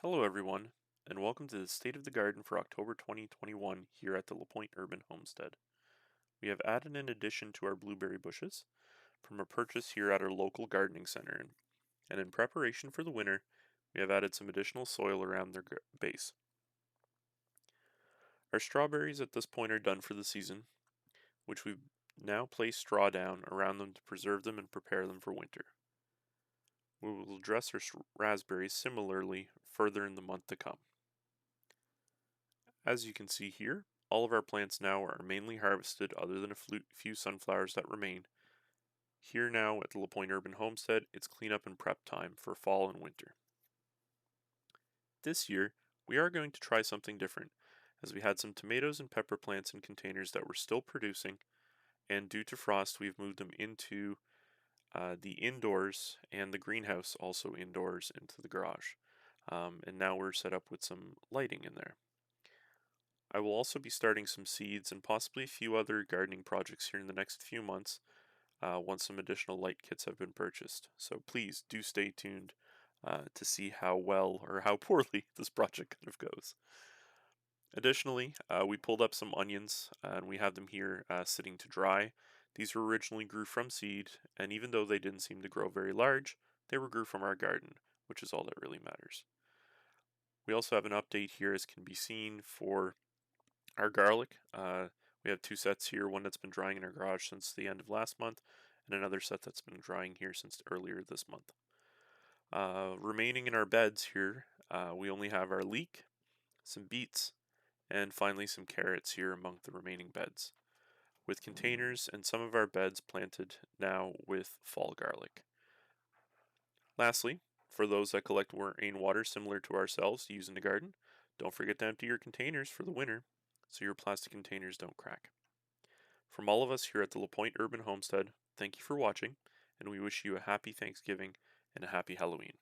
Hello, everyone, and welcome to the State of the Garden for October 2021 here at the Lapointe Urban Homestead. We have added an addition to our blueberry bushes from a purchase here at our local gardening center, and in preparation for the winter, we have added some additional soil around their base. Our strawberries at this point are done for the season, which we've now placed straw down around them to preserve them and prepare them for winter. We will address our raspberries similarly further in the month to come. As you can see here, all of our plants now are mainly harvested other than a few sunflowers that remain. Here now at the Lapointe Urban Homestead, it's cleanup and prep time for fall and winter. This year, we are going to try something different, as we had some tomatoes and pepper plants in containers that were still producing, and due to frost, we've moved them into the indoors and the greenhouse also indoors into the garage. And now we're set up with some lighting in there. I will also be starting some seeds and possibly a few other gardening projects here in the next few months once some additional light kits have been purchased. So please do stay tuned to see how well or how poorly this project kind of goes. Additionally, we pulled up some onions and we have them here sitting to dry. These were originally grew from seed, and even though they didn't seem to grow very large, they were grew from our garden, which is all that really matters. We also have an update here, as can be seen, for our garlic. We have two sets here, one that's been drying in our garage since the end of last month, and another set that's been drying here since earlier this month. Remaining in our beds here, we only have our leek, some beets, and finally some carrots here among the remaining beds, with containers and some of our beds planted now with fall garlic. Lastly, for those that collect rainwater similar to ourselves to use in the garden, don't forget to empty your containers for the winter so your plastic containers don't crack. From all of us here at the Lapointe Urban Homestead, thank you for watching, and we wish you a happy Thanksgiving and a happy Halloween.